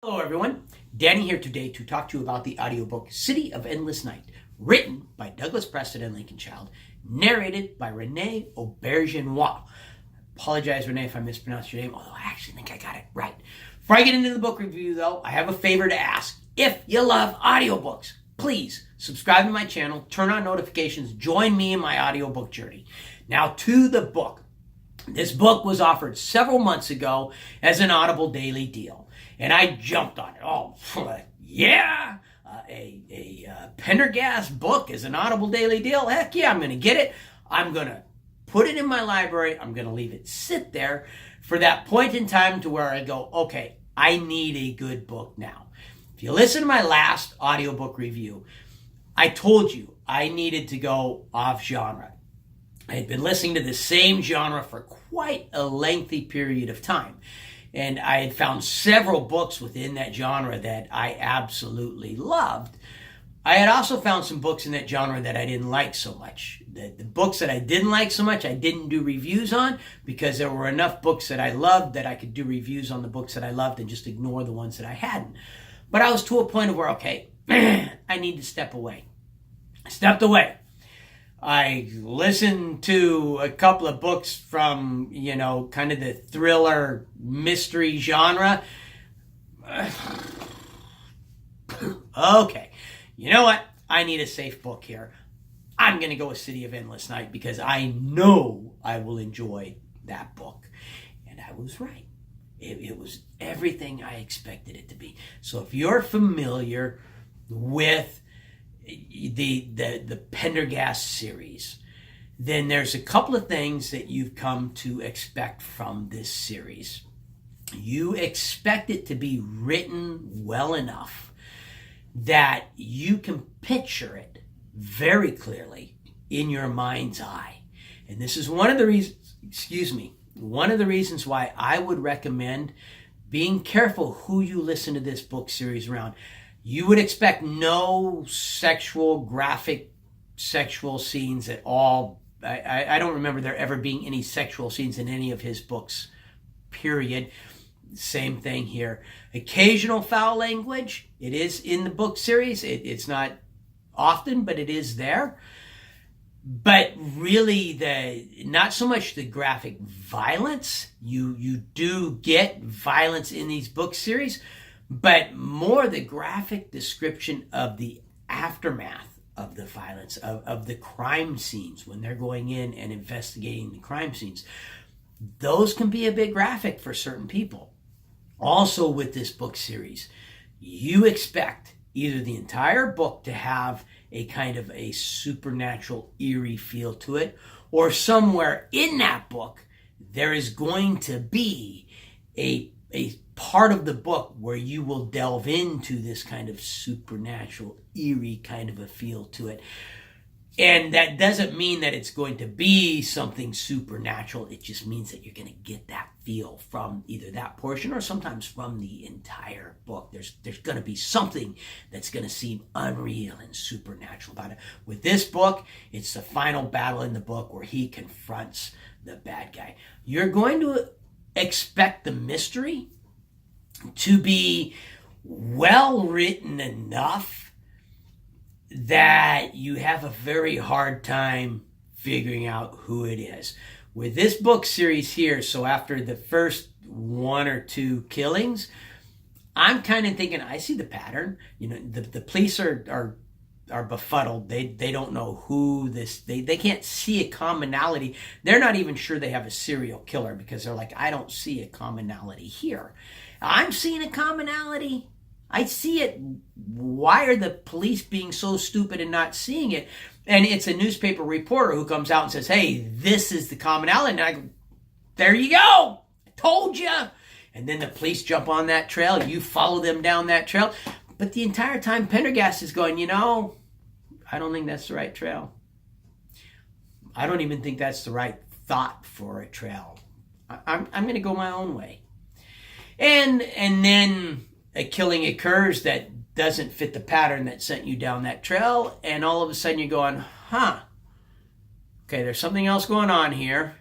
Hello everyone, Danny here today to talk to you about the audiobook City of Endless Night, written by Douglas Preston and Lincoln Child, narrated by Renee Auberjonois. Apologize, Renee, if I mispronounced your name, although I actually think I got it right. Before I get into the book review, though, I have a favor to ask. If you love audiobooks, please subscribe to my channel, turn on notifications, join me in my audiobook journey. Now to the book. This book was offered several months ago as an Audible daily deal, and I jumped on it. Oh, yeah! A Pendergast book is an Audible daily deal? Heck yeah, I'm going to get it. I'm going to put it in my library. I'm going to leave it sit there for that point in time to where I go, okay, I need a good book now. If you listen to my last audiobook review, I told you I needed to go off genre. I had been listening to the same genre for quite a lengthy period of time. And I had found several books within that genre that I absolutely loved. I had also found some books in that genre that I didn't like so much. The books that I didn't like so much, I didn't do reviews on because there were enough books that I loved that I could do reviews on the books that I loved and just ignore the ones that I hadn't. But I was to a point of where, okay, I need to step away. I stepped away. I listened to a couple of books from, kind of the thriller mystery genre. Okay, you know what? I need a safe book here. I'm going to go with City of Endless Night because I know I will enjoy that book. And I was right. It was everything I expected it to be. So if you're familiar with the Pendergast series, then there's a couple of things that you've come to expect from this series. You expect it to be written well enough that you can picture it very clearly in your mind's eye. And this is one of the reasons why I would recommend being careful who you listen to this book series around. You would expect no graphic sexual scenes at all. I don't remember there ever being any sexual scenes in any of his books, period. Same thing here. Occasional foul language. It is in the book series. It's not often, but it is there. But really, not so much the graphic violence. You do get violence in these book series, but more the graphic description of the aftermath of the violence, of the crime scenes when they're going in and investigating the crime scenes. Those can be a bit graphic for certain people. Also with this book series, you expect either the entire book to have a kind of a supernatural, eerie feel to it, or somewhere in that book, there is going to be a part of the book where you will delve into this kind of supernatural, eerie kind of a feel to it. And that doesn't mean that it's going to be something supernatural. It just means that you're going to get that feel from either that portion or sometimes from the entire book. There's going to be something that's going to seem unreal and supernatural about it. With this book, it's the final battle in the book where he confronts the bad guy. You're going to expect the mystery to be well written enough that you have a very hard time figuring out who it is. With this book series here, so after the first one or two killings, I'm kind of thinking, I see the pattern. The police are befuddled. They don't know who this, they can't see a commonality. They're not even sure they have a serial killer because they're like, I don't see a commonality here. I'm seeing a commonality. I see it. Why are the police being so stupid and not seeing it? And it's a newspaper reporter who comes out and says, hey, this is the commonality. And I go, there you go. I told you. And then the police jump on that trail. You follow them down that trail. But the entire time Pendergast is going, I don't think that's the right trail. I don't even think that's the right thought for a trail. I'm going to go my own way. And then a killing occurs that doesn't fit the pattern that sent you down that trail, and all of a sudden you're going, okay, there's something else going on here.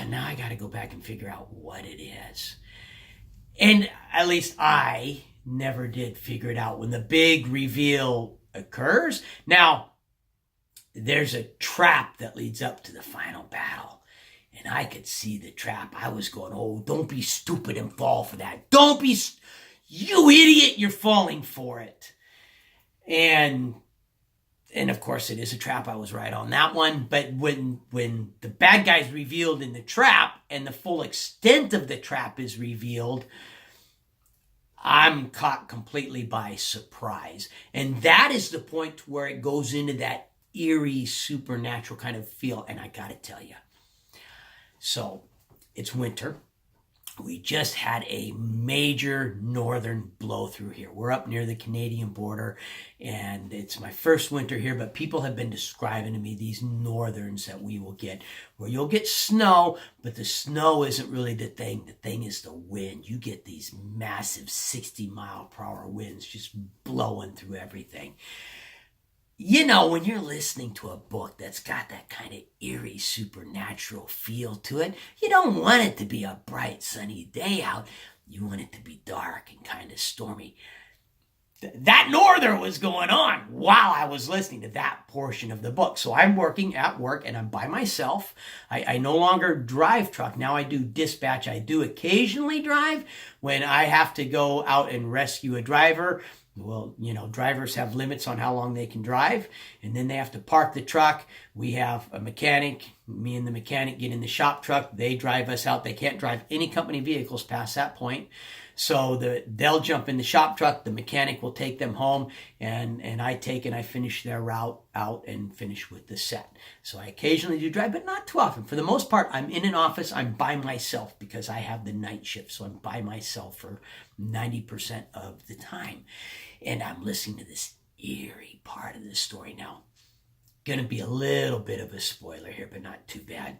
Now I got to go back and figure out what it is. And at least I never did figure it out when the big reveal occurs. Now, there's a trap that leads up to the final battle. And I could see the trap. I was going, oh, don't be stupid and fall for that. Don't be, you idiot, you're falling for it. And of course it is a trap. I was right on that one. But when the bad guy's revealed in the trap and the full extent of the trap is revealed, I'm caught completely by surprise. And that is the point where it goes into that eerie, supernatural kind of feel. And I got to tell you, so it's winter. We just had a major northern blow through here. We're up near the Canadian border, and it's my first winter here, but people have been describing to me these northerns that we will get, where you'll get snow, but the snow isn't really the thing. The thing is the wind. You get these massive 60-mile-per-hour winds just blowing through everything. You know, when you're listening to a book that's got that kind of eerie, supernatural feel to it, you don't want it to be a bright, sunny day out. You want it to be dark and kind of stormy. That northern was going on while I was listening to that portion of the book. So I'm working at work and I'm by myself. I no longer drive truck. Now I do dispatch. I do occasionally drive when I have to go out and rescue a driver. Well, you know, drivers have limits on how long they can drive, and then they have to park the truck. We have a mechanic. Me and the mechanic get in the shop truck. They drive us out. They can't drive any company vehicles past that point. So they'll jump in the shop truck. The mechanic will take them home, and I take and I finish their route out and finish with the set. So I occasionally do drive, but not too often. For the most part, I'm in an office. I'm by myself because I have the night shift. So I'm by myself for 90% of the time. And I'm listening to this eerie part of the story. Now, going to be a little bit of a spoiler here, but not too bad.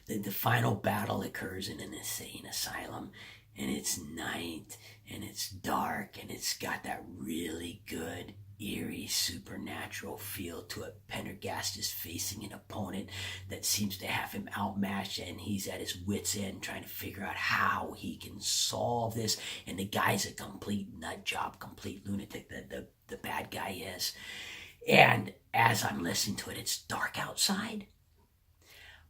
The final battle occurs in an insane asylum. And it's night, and it's dark, and it's got that really good, eerie, supernatural feel to it. Pendergast is facing an opponent that seems to have him outmatched, and he's at his wit's end trying to figure out how he can solve this. And the guy's a complete nut job, complete lunatic, the bad guy is. And as I'm listening to it, it's dark outside.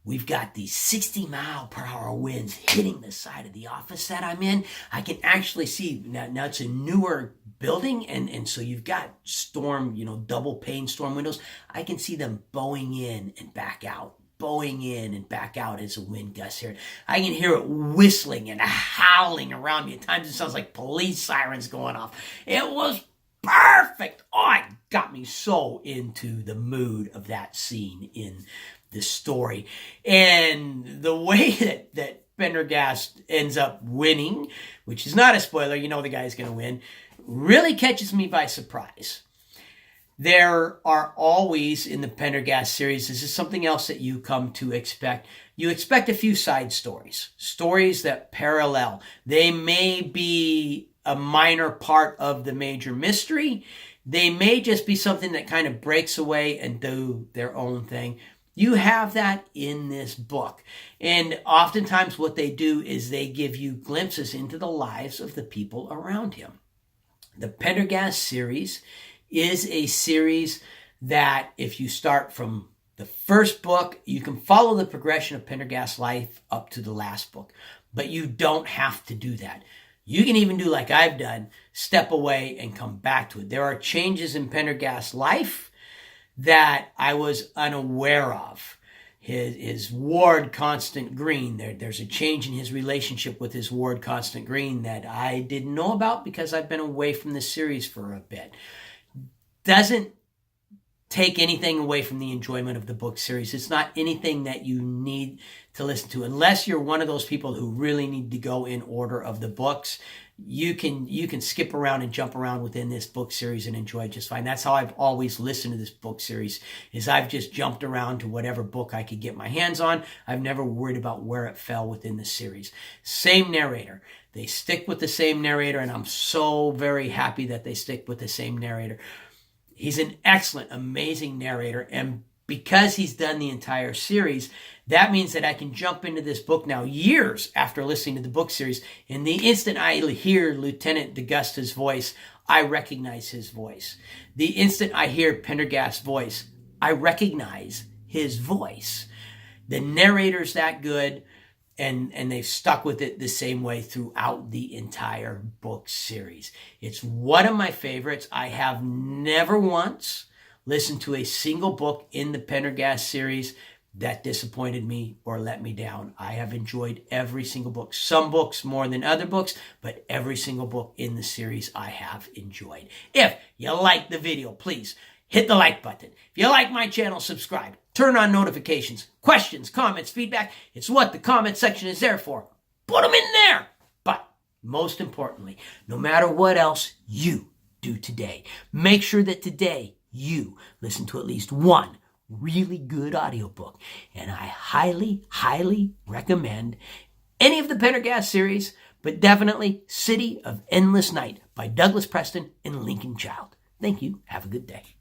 We've got these 60-mile-per-hour winds hitting the side of the office that I'm in. I can actually see, now it's a newer building, and so you've got storm, double pane storm windows. I can see them bowing in and back out, bowing in and back out as a wind gusts here. I can hear it whistling and howling around me. At times it sounds like police sirens going off. It was perfect. Oh, it got me so into the mood of that scene in this story. And the way that Pendergast ends up winning, which is not a spoiler, you know the guy's going to win, really catches me by surprise. There are always, in the Pendergast series, this is something else that you come to expect. You expect a few side stories, stories that parallel. They may be a minor part of the major mystery. They may just be something that kind of breaks away and do their own thing. You have that in this book. And oftentimes what they do is they give you glimpses into the lives of the people around him. The Pendergast series is a series that if you start from the first book, you can follow the progression of Pendergast's life up to the last book. But you don't have to do that. You can even do like I've done, step away and come back to it. There are changes in Pendergast's life that I was unaware of. His ward, Constant Green, there's a change in his relationship with his ward, Constant Green, that I didn't know about because I've been away from the series for a bit. Doesn't take anything away from the enjoyment of the book series. It's not anything that you need to listen to. Unless you're one of those people who really need to go in order of the books, you can skip around and jump around within this book series and enjoy it just fine. That's how I've always listened to this book series, is I've just jumped around to whatever book I could get my hands on. I've never worried about where it fell within the series. Same narrator. They stick with the same narrator, and I'm so very happy that they stick with the same narrator. He's an excellent, amazing narrator, and because he's done the entire series, That means that I can jump into this book now years after listening to the book series. And the instant I hear Lieutenant D'Augusta's voice, I recognize his voice. The instant I hear Pendergast's voice, I recognize his voice. The narrator's that good, and they've stuck with it the same way throughout the entire book series. It's one of my favorites. I have never once listened to a single book in the Pendergast series that disappointed me or let me down. I have enjoyed every single book. Some books more than other books, but every single book in the series I have enjoyed. If you like the video, please hit the like button. If you like my channel, subscribe. Turn on notifications. Questions, comments, feedback. It's what the comment section is there for. Put them in there. But most importantly, no matter what else you do today, make sure that today you listen to at least one really good audiobook. And I highly, highly recommend any of the Pendergast series, but definitely City of Endless Night by Douglas Preston and Lincoln Child. Thank you. Have a good day.